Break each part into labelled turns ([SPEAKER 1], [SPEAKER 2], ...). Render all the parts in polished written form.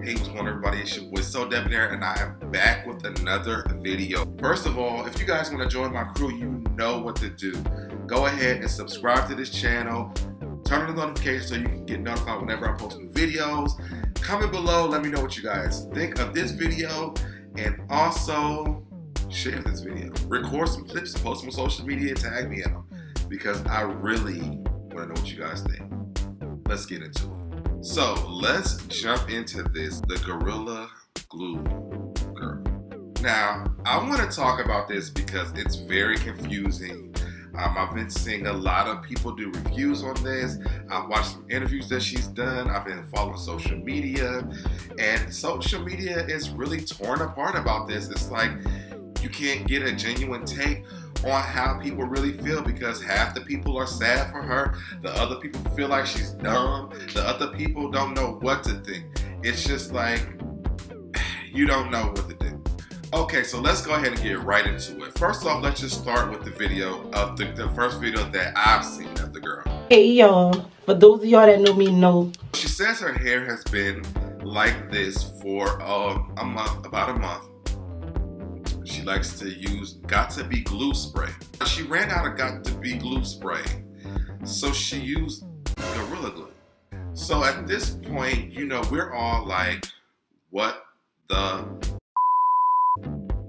[SPEAKER 1] Hey, what's going on, everybody? It's your boy SoDebNair, and I am back with another video. First of all, if you guys want to join my crew, you know what to do. Go ahead and subscribe to this channel. Turn on the notifications so you can get notified whenever I post new videos. Comment below, let me know what you guys think of this video, and also share this video. Record some clips, post them on social media, and tag me in them, because I really want to know what you guys think. Let's get into it. So let's jump into this, the Gorilla Glue girl. Now, I want to talk about this because it's very confusing. I've been seeing a lot of people do reviews on this. I've watched some interviews that she's done. I've been following social media, and social media is really torn apart about this. It's like you can't get a genuine take on how people really feel, because half the people are sad for her, the other people feel like she's dumb, the other people don't know what to think. It's just like, you don't know what to do. Okay, so let's go ahead and get right into it. First off, let's just start with the video of the first video that I've seen of the girl.
[SPEAKER 2] Hey y'all, for those of y'all that know me know.
[SPEAKER 1] She says her hair has been like this for about a month. She likes to use Got2b glue spray. She ran out of Got2b glue spray, so she used Gorilla Glue. So at this point, you know, we're all like, what's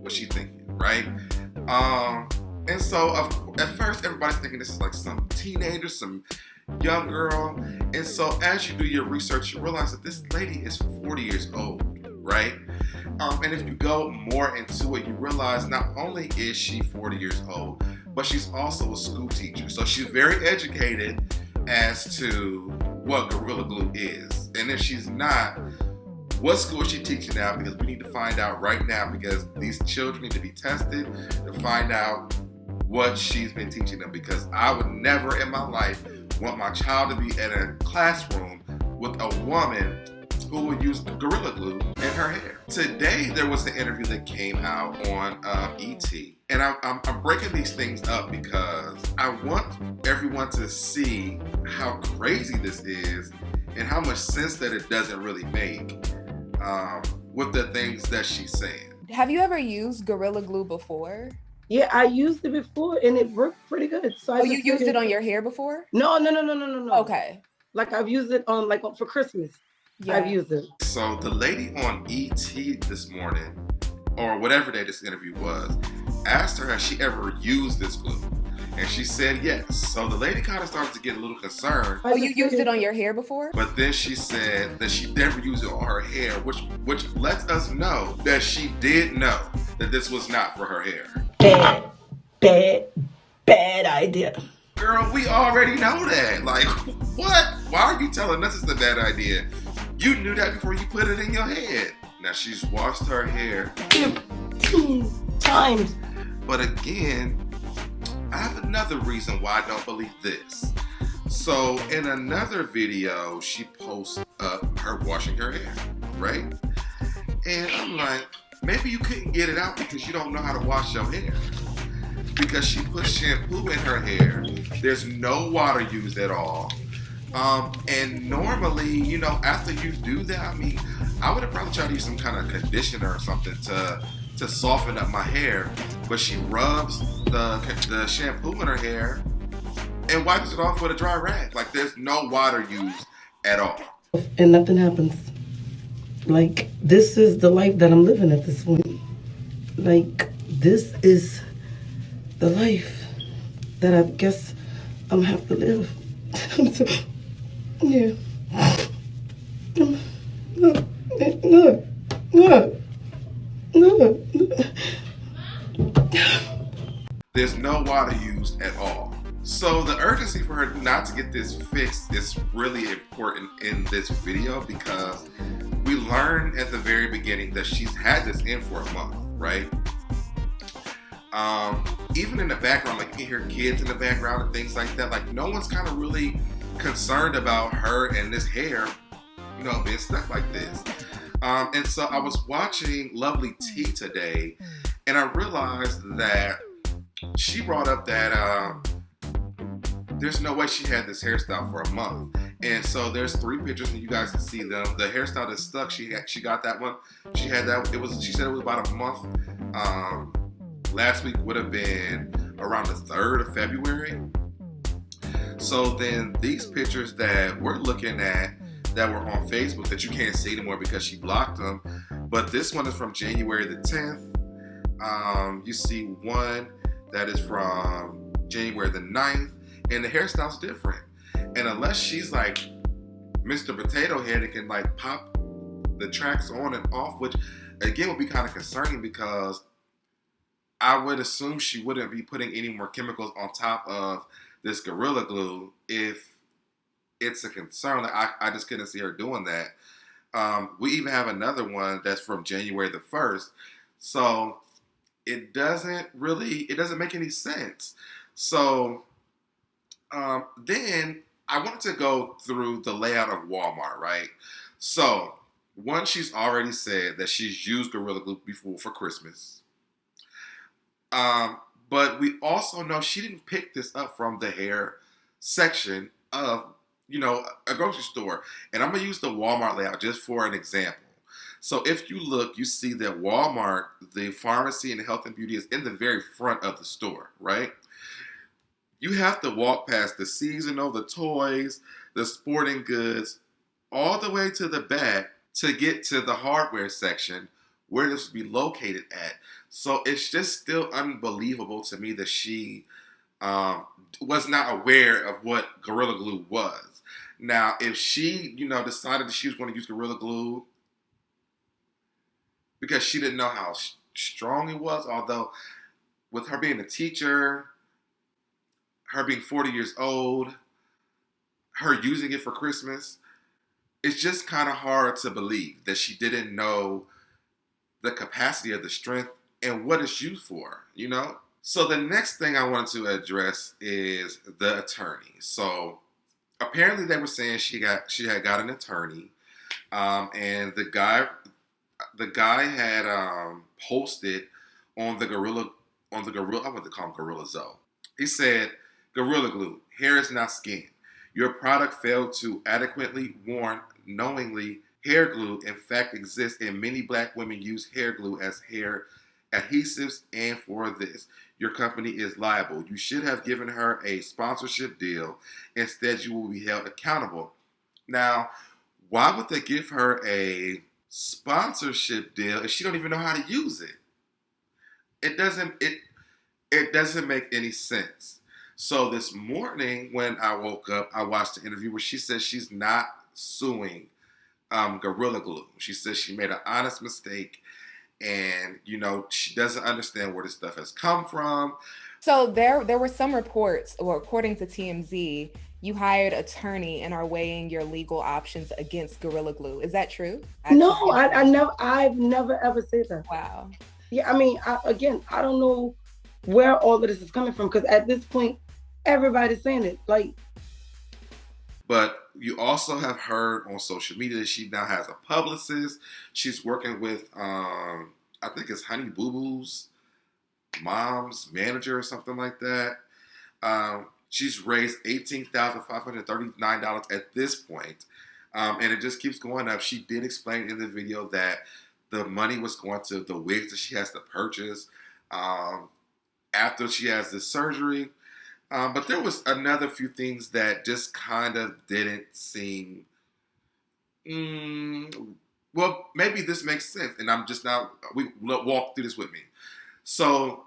[SPEAKER 1] she thinking, right? And so at first everybody's thinking this is like some teenager, some young girl. And so as you do your research, you realize that this lady is 40 years old, right? And if you go more into it, you realize not only is she 40 years old, but she's also a school teacher. So she's very educated as to what Gorilla Glue is. And if she's not, what school is she teaching now? Because we need to find out right now, because these children need to be tested to find out what she's been teaching them. Because I would never in my life want my child to be in a classroom with a woman who would use Gorilla Glue in her hair. Today there was an interview that came out on ET, and I'm breaking these things up because I want everyone to see how crazy this is and how much sense that it doesn't really make with the things that she's saying.
[SPEAKER 3] Have you ever used Gorilla Glue before?
[SPEAKER 2] Yeah, I used it before and it worked pretty good. So
[SPEAKER 3] you used it on your hair before?
[SPEAKER 2] No.
[SPEAKER 3] Okay.
[SPEAKER 2] Like I've used it on for Christmas. Yeah. I've used it.
[SPEAKER 1] So the lady on ET this morning, or whatever day this interview was, asked her, has she ever used this glue? And she said yes. So the lady kind of started to get a little concerned.
[SPEAKER 3] Oh, you used it on your hair before?
[SPEAKER 1] But then she said that she never used it on her hair, which lets us know that she did know that this was not for her hair.
[SPEAKER 2] Bad idea.
[SPEAKER 1] Girl, we already know that. Like, what? Why are you telling us it's a bad idea? You knew that before you put it in your head. Now she's washed her hair
[SPEAKER 2] 15 times.
[SPEAKER 1] But again, I have another reason why I don't believe this. So in another video, she posts up her washing her hair, right? And I'm like, maybe you couldn't get it out because you don't know how to wash your hair. Because she put shampoo in her hair. There's no water used at all. And normally, you know, after you do that, I mean, I would have probably tried to use some kind of conditioner or something to soften up my hair. But she rubs the shampoo in her hair and wipes it off with a dry rag. Like, there's no water used at all.
[SPEAKER 2] And nothing happens. Like, this is the life that I'm living at this point. Like, this is the life that I guess I'm gonna have to live. Yeah. No.
[SPEAKER 1] There's no water used at all. So the urgency for her not to get this fixed is really important in this video, because we learned at the very beginning that she's had this in for a month, right? Even in the background, like you can hear kids in the background and things like that. Like, no one's kind of really concerned about her and this hair, you know, being stuck like this. And so I was watching Lovely T today, and I realized that she brought up that there's no way she had this hairstyle for a month. And so there's 3 pictures, and you guys can see them. The hairstyle that's stuck. She got that one. She had that. She said it was about a month. Last week would have been around the 3rd of February. So then these pictures that we're looking at that were on Facebook that you can't see anymore because she blocked them. But this one is from January the 10th. You see one that is from January the 9th, and the hairstyle's different. And unless she's like Mr. Potato Head and can like pop the tracks on and off, which again would be kind of concerning because I would assume she wouldn't be putting any more chemicals on top of this Gorilla Glue if it's a concern. Like, I just couldn't see her doing that. We even have another one that's from January the 1st. So it doesn't make any sense. So then I wanted to go through the layout of Walmart, right? So one, she's already said that she's used Gorilla Glue before for Christmas. But we also know she didn't pick this up from the hair section of, a grocery store. And I'm going to use the Walmart layout just for an example. So if you look, you see that Walmart, the pharmacy and health and beauty is in the very front of the store, right? You have to walk past the seasonal, the toys, the sporting goods, all the way to the back to get to the hardware section where this would be located at. So it's just still unbelievable to me that she was not aware of what Gorilla Glue was. Now, if she, decided that she was going to use Gorilla Glue because she didn't know how strong it was, although with her being a teacher, her being 40 years old, her using it for Christmas, it's just kind of hard to believe that she didn't know the capacity of the strength and what it's used for, So the next thing I wanted to address is the attorney. So apparently they were saying she had got an attorney, and the guy had posted on the Gorilla, I want to call him Gorilla Zoe. He said, Gorilla Glue, hair is not skin. Your product failed to adequately warn knowingly hair glue in fact exists, and many black women use hair glue as hair adhesives, and for this, your company is liable. You should have given her a sponsorship deal. Instead, you will be held accountable. Now, why would they give her a sponsorship deal if she don't even know how to use it? It doesn't make any sense. So this morning when I woke up, I watched the interview where she says she's not suing Gorilla Glue. She says she made an honest mistake, and she doesn't understand where this stuff has come from.
[SPEAKER 3] So there were some reports, or according to TMZ, you hired an attorney and are weighing your legal options against Gorilla Glue. Is that true?
[SPEAKER 2] No, I've never ever said that.
[SPEAKER 3] Wow.
[SPEAKER 2] Yeah, I mean, I don't know where all of this is coming from, because at this point, everybody's saying it.
[SPEAKER 1] But you also have heard on social media that she now has a publicist. She's working with, I think it's Honey Boo Boo's mom's manager or something like that. She's raised $18,539 at this point. And it just keeps going up. She did explain in the video that the money was going to the wigs that she has to purchase after she has this surgery. But there was another few things that just kind of didn't seem, well, maybe this makes sense. And I'm just now, walk through this with me. So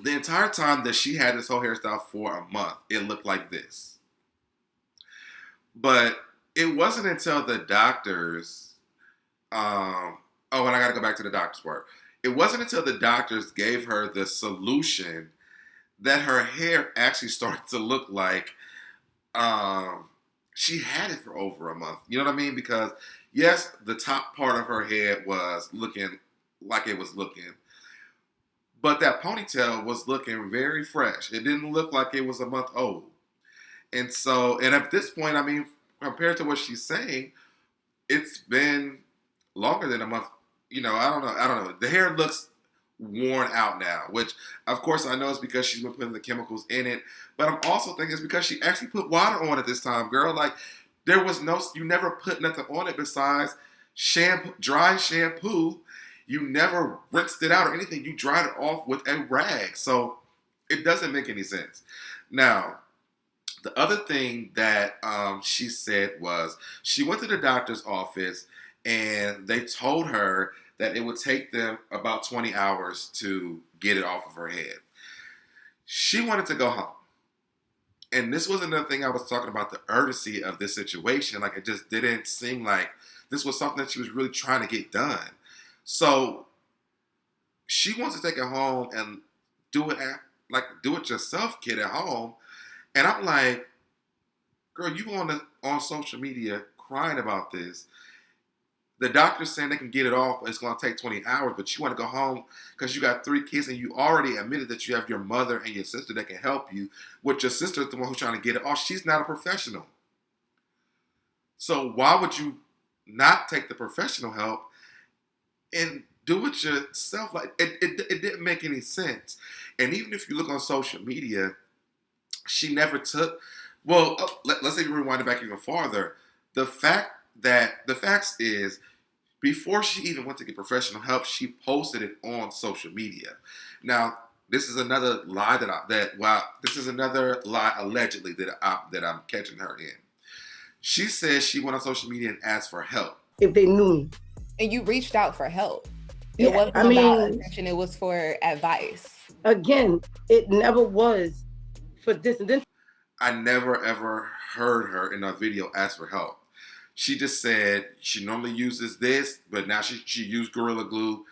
[SPEAKER 1] the entire time that she had this whole hairstyle for a month, it looked like this. But it wasn't until the doctors, and I got to go back to the doctor's part. It wasn't until the doctors gave her the solution that her hair actually started to look like she had it for over a month. You know what I mean? Because, yes, the top part of her head was looking like it was looking. But that ponytail was looking very fresh. It didn't look like it was a month old. And so, and at this point, I mean, compared to what she's saying, it's been longer than a month. I don't know. The hair looks worn out now, which of course I know is because she's been putting the chemicals in it, but I'm also thinking it's because she actually put water on it this time, girl. Like, There was no, you never put nothing on it besides shampoo, dry shampoo. You never rinsed it out or anything. You dried it off with a rag. So it doesn't make any sense. Now, the other thing that she said was she went to the doctor's office and they told her that it would take them about 20 hours to get it off of her head. She wanted to go home. And this was another thing I was talking about, the urgency of this situation. Like, it just didn't seem like this was something that she was really trying to get done. So she wants to take it home and do it do it yourself, kid, at home. And I'm like, girl, you on social media crying about this. The doctor's saying they can get it off, but it's going to take 20 hours. But you want to go home because you got 3 kids and you already admitted that you have your mother and your sister that can help you. With your sister, the one who's trying to get it off, she's not a professional. So why would you not take the professional help and do it yourself? Like, it didn't make any sense. And even if you look on social media, she never took. Well, let's even rewind it back even farther. The facts is, before she even went to get professional help, she posted it on social media. Now, this is another lie this is another lie allegedly that I'm catching her in. She says she went on social media and asked for help.
[SPEAKER 2] If they knew me.
[SPEAKER 3] And you reached out for help.
[SPEAKER 2] Yeah,
[SPEAKER 3] it wasn't about attention, it was for advice.
[SPEAKER 2] Again, it never was for this and then.
[SPEAKER 1] I never ever heard her in a video ask for help. She just said she normally uses this, but now she used Gorilla Glue.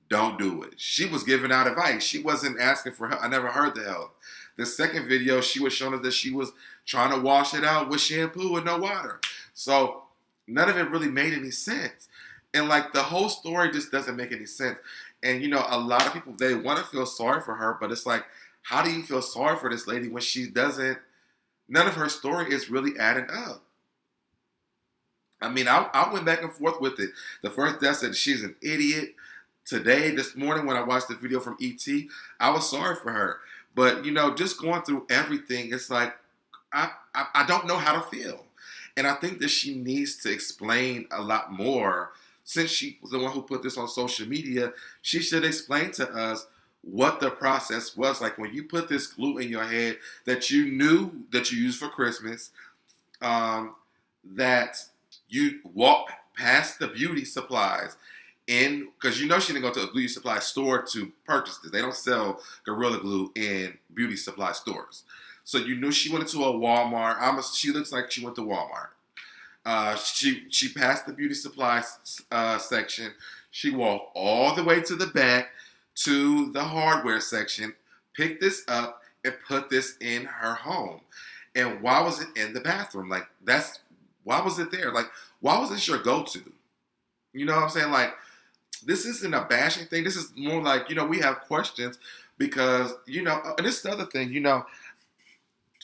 [SPEAKER 1] Don't do it. She was giving out advice. She wasn't asking for help. I never heard the help. The second video, she was showing us that she was trying to wash it out with shampoo and no water. So none of it really made any sense. And like, the whole story just doesn't make any sense. And you know, a lot of people, they want to feel sorry for her, but it's like, how do you feel sorry for this lady when she doesn't, none of her story is really adding up? I mean, I went back and forth with it. The first day I said she's an idiot. Today, this morning, when I watched the video from E.T., I was sorry for her. But, you know, just going through everything, it's like, I don't know how to feel. And I think that she needs to explain a lot more. Since she was the one who put this on social media, she should explain to us what the process was like when you put this glue in your head that you knew that you used for Christmas, that you walk past the beauty supplies because you know she didn't go to a beauty supply store to purchase this. They don't sell Gorilla Glue in beauty supply stores. So you knew she went into a Walmart. She looks like she went to Walmart. She passed the beauty supply section. She walked all the way to the back to the hardware section, picked this up, and put this in her home. And why was it in the bathroom? Like, why was it there? Like, why was this your go-to? You know what I'm saying? Like, this isn't a bashing thing. This is more like, you know, we have questions because, you know, and this is the other thing, you know,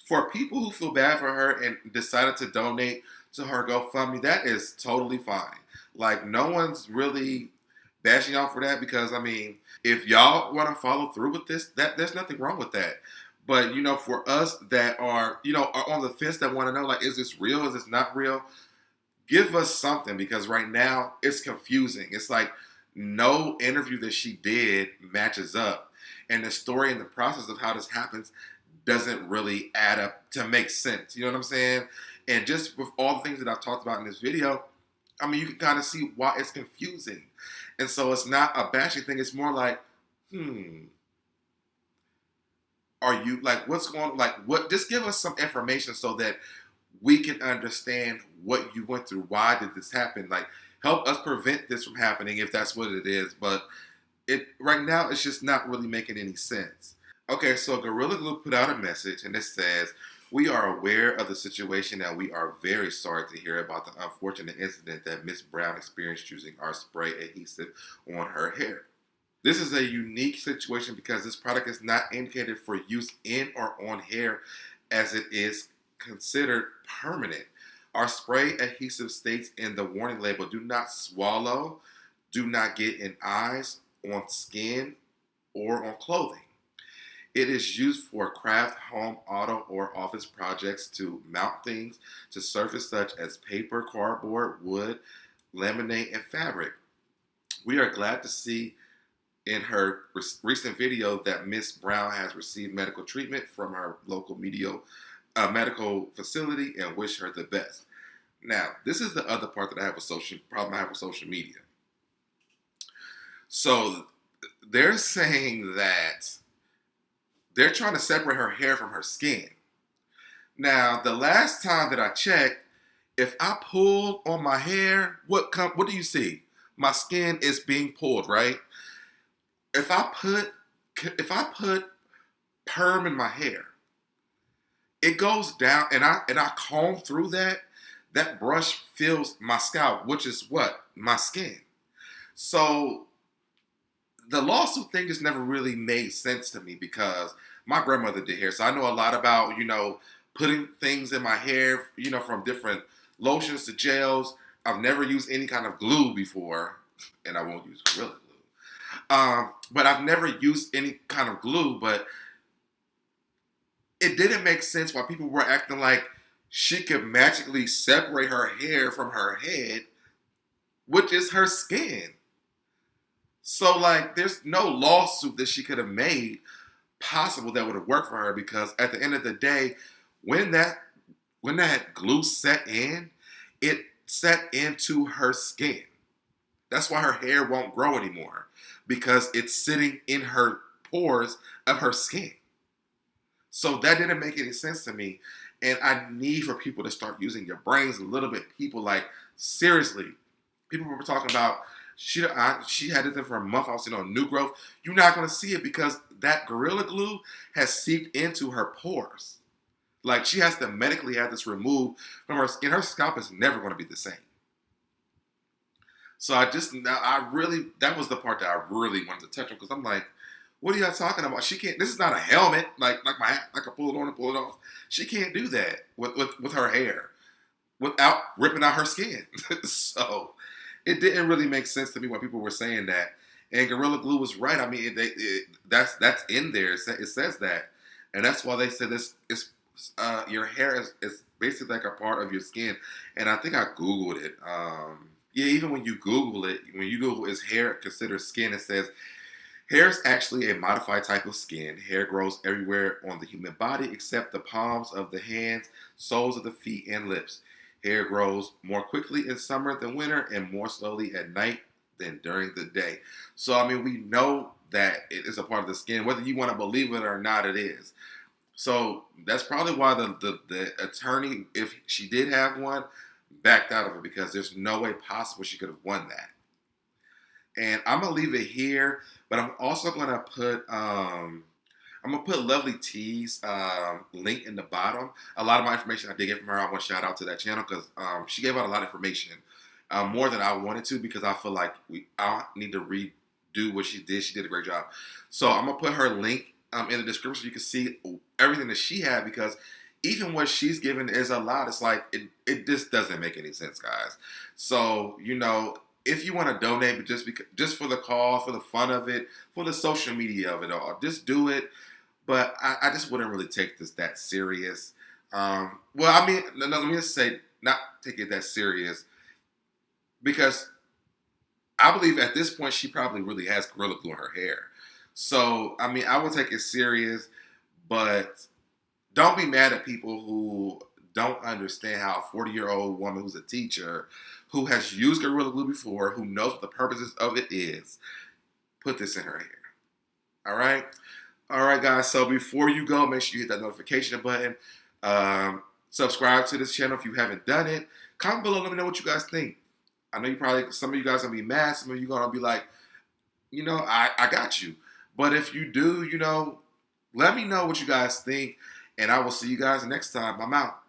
[SPEAKER 1] for people who feel bad for her and decided to donate to her GoFundMe, that is totally fine. Like, no one's really bashing y'all for that because, I mean, if y'all want to follow through with this, there's nothing wrong with that. But, you know, for us that are, you know, are on the fence that want to know, like, is this real? Is this not real? Give us something, because right now it's confusing. It's like no interview that she did matches up. And the story and the process of how this happens doesn't really add up to make sense. You know what I'm saying? And just with all the things that I've talked about in this video, I mean, you can kind of see why it's confusing. And so it's not a bashing thing. It's more like, are you, like, what's going on? Like, what? Just give us some information so that we can understand what you went through. Why did this happen? Like, help us prevent this from happening if that's what it is. But right now, it's just not really making any sense. Okay, so Gorilla Glue put out a message, and it says, "We are aware of the situation and we are very sorry to hear about the unfortunate incident that Miss Brown experienced using our spray adhesive on her hair. This is a unique situation because this product is not indicated for use in or on hair as it is considered permanent. Our spray adhesive states in the warning label, do not swallow, do not get in eyes, on skin, or on clothing. It is used for craft, home, auto, or office projects to mount things to surface such as paper, cardboard, wood, laminate, and fabric. We are glad to see in her recent video that Miss Brown has received medical treatment from her local medical facility and wish her the best. Now, this is the other part that I have with social media. So they're saying that they're trying to separate her hair from her skin. Now, the last time that I checked, if I pulled on my hair, what do you see? My skin is being pulled, right? If I put perm in my hair, it goes down, and I comb through that brush feels my scalp, which is what? My skin. So the lawsuit thing just never really made sense to me because my grandmother did hair. So I know a lot about, putting things in my hair, from different lotions to gels. I've never used any kind of glue before, and I won't use Gorilla Glue. But I've never used any kind of glue, but it didn't make sense why people were acting like she could magically separate her hair from her head, which is her skin. So, there's no lawsuit that she could have made possible that would have worked for her because at the end of the day, when that glue set in, it set into her skin. That's why her hair won't grow anymore because it's sitting in her pores of her skin. So that didn't make any sense to me. And I need for people to start using your brains a little bit. People, seriously, people were talking about, she had this for a month. I was seeing on New Growth. You're not going to see it because that Gorilla Glue has seeped into her pores. She has to medically have this removed from her skin. Her scalp is never going to be the same. So that was the part that I really wanted to touch on because I'm like, what are y'all talking about? She can't. This is not a helmet. Like my hat. I can pull it on and pull it off. She can't do that with her hair without ripping out her skin. So it didn't really make sense to me when people were saying that. And Gorilla Glue was right. I mean, that's in there. It says that, and that's why they said this. Your hair is basically like a part of your skin. And I think I Googled it. Even when you Google it, is hair considered skin, it says hair is actually a modified type of skin. Hair grows everywhere on the human body except the palms of the hands, soles of the feet, and lips. Hair grows more quickly in summer than winter and more slowly at night than during the day. So, I mean, we know that it is a part of the skin. Whether you want to believe it or not, it is. So that's probably why the attorney, if she did have one, backed out of it because there's no way possible she could have won that. And I'm gonna leave it here, but I'm also gonna put Lovely T's link in the bottom. A lot of my information I did get from her. I want to shout out to that channel because she gave out a lot of information, more than I wanted to because I feel like I need to redo what she did. She did a great job. So I'm gonna put her link in the description so you can see everything that she had because even what she's given is a lot. It's like it just doesn't make any sense, guys. So if you want to donate, but just for the call, for the fun of it, for the social media of it all, just do it. But I just wouldn't really take this that serious. Let me just say, not take it that serious, because I believe at this point she probably really has Gorilla Glue in her hair. So, I would take it serious, but don't be mad at people who don't understand how a 40-year-old woman who's a teacher, who has used Gorilla Glue before, who knows what the purposes of it is, put this in her hair. All right? All right, guys. So before you go, make sure you hit that notification button. Subscribe to this channel if you haven't done it. Comment below. Let me know what you guys think. I know some of you guys are going to be mad. Some of you are going to be like, I got you. But if you do, let me know what you guys think. And I will see you guys next time. I'm out.